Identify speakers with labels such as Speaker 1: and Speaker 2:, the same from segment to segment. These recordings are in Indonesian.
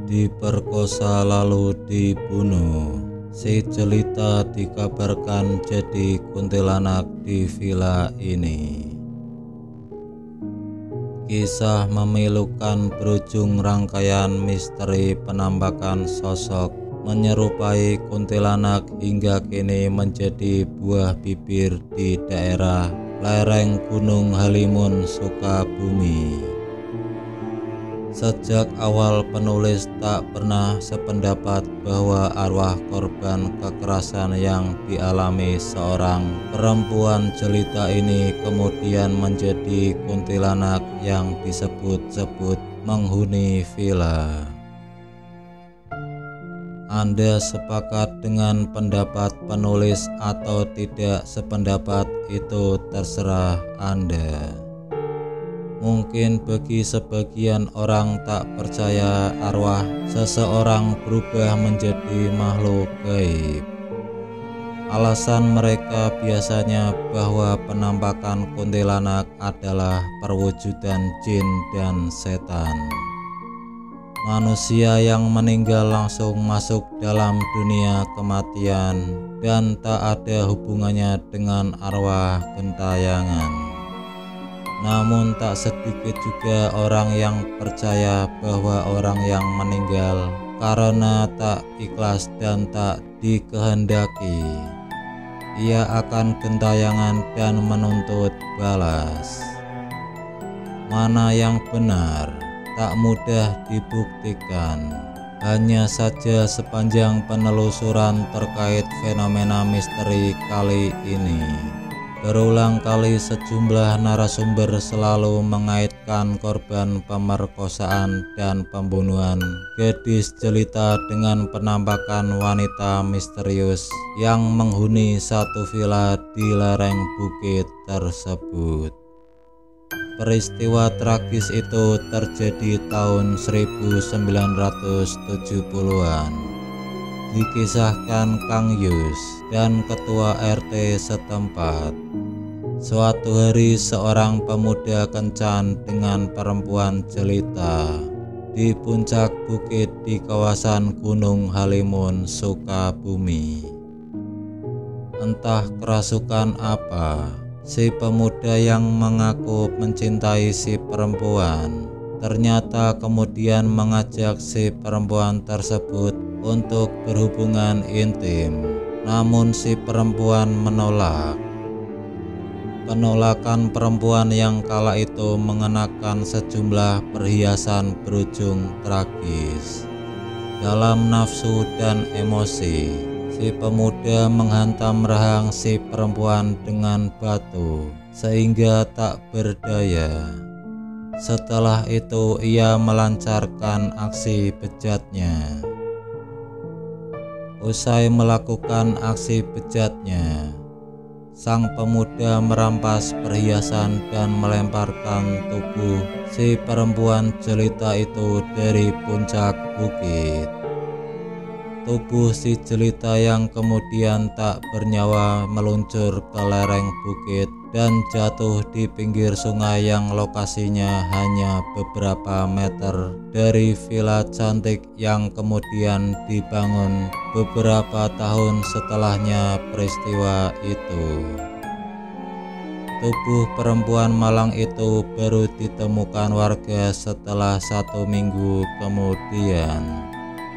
Speaker 1: diperkosa lalu dibunuh. Si jelita dikabarkan jadi kuntilanak di villa ini. Kisah memilukan berujung rangkaian misteri penampakan sosok menyerupai kuntilanak hingga kini menjadi buah bibir di daerah lereng Gunung Halimun, Sukabumi. Sejak awal penulis tak pernah sependapat bahwa arwah korban kekerasan yang dialami seorang perempuan jelita ini kemudian menjadi kuntilanak yang disebut-sebut menghuni villa. Anda sepakat dengan pendapat penulis atau tidak sependapat itu terserah Anda. Mungkin bagi sebagian orang tak percaya arwah seseorang berubah menjadi makhluk gaib. Alasan mereka biasanya bahwa penampakan kuntilanak adalah perwujudan jin dan setan. Manusia yang meninggal langsung masuk dalam dunia kematian dan tak ada hubungannya dengan arwah gentayangan. Namun tak sedikit juga orang yang percaya bahwa orang yang meninggal karena tak ikhlas dan tak dikehendaki, ia akan gentayangan dan menuntut balas. Mana yang benar tak mudah dibuktikan. Hanya saja sepanjang penelusuran terkait fenomena misteri kali ini, berulang kali sejumlah narasumber selalu mengaitkan korban pemerkosaan dan pembunuhan gadis jelita dengan penampakan wanita misterius yang menghuni satu villa di lereng bukit tersebut. Peristiwa tragis itu terjadi tahun 1970-an. Dikisahkan Kang Yus dan ketua RT setempat. Suatu hari seorang pemuda kencan dengan perempuan jelita di puncak bukit di kawasan Gunung Halimun, Sukabumi. Entah kerasukan apa, si pemuda yang mengaku mencintai si perempuan ternyata kemudian mengajak si perempuan tersebut untuk berhubungan intim, namun si perempuan menolak. Penolakan perempuan yang kala itu mengenakan sejumlah perhiasan berujung tragis. Dalam nafsu dan emosi, si pemuda menghantam rahang si perempuan dengan batu sehingga tak berdaya. Setelah itu ia melancarkan aksi bejatnya. Usai melakukan aksi bejatnya, sang pemuda merampas perhiasan dan melemparkan tubuh si perempuan jelita itu dari puncak bukit. Tubuh si jelita yang kemudian tak bernyawa meluncur ke lereng bukit dan jatuh di pinggir sungai yang lokasinya hanya beberapa meter dari villa cantik yang kemudian dibangun beberapa tahun setelahnya peristiwa itu. Tubuh perempuan malang itu baru ditemukan warga setelah 1 minggu kemudian.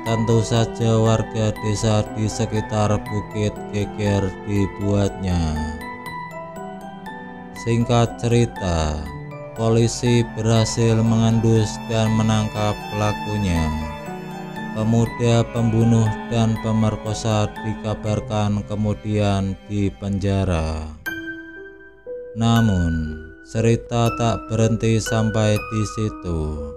Speaker 1: Tentu saja warga desa di sekitar bukit geger dibuatnya. Singkat cerita, polisi berhasil mengendus dan menangkap pelakunya. Pemuda pembunuh dan pemerkosa dikabarkan kemudian dipenjara. Namun, cerita tak berhenti sampai di situ.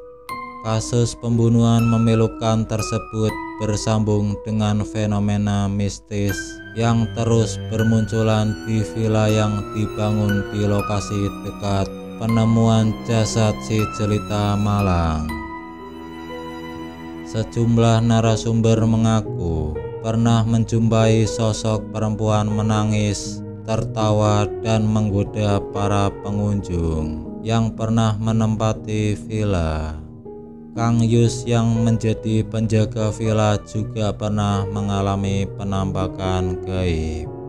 Speaker 1: Kasus pembunuhan memilukan tersebut bersambung dengan fenomena mistis yang terus bermunculan di villa yang dibangun di lokasi dekat penemuan jasad si jelita malang. Sejumlah narasumber mengaku pernah menjumpai sosok perempuan menangis, tertawa, dan menggoda para pengunjung yang pernah menempati villa. Kang Yus yang menjadi penjaga villa juga pernah mengalami penampakan gaib.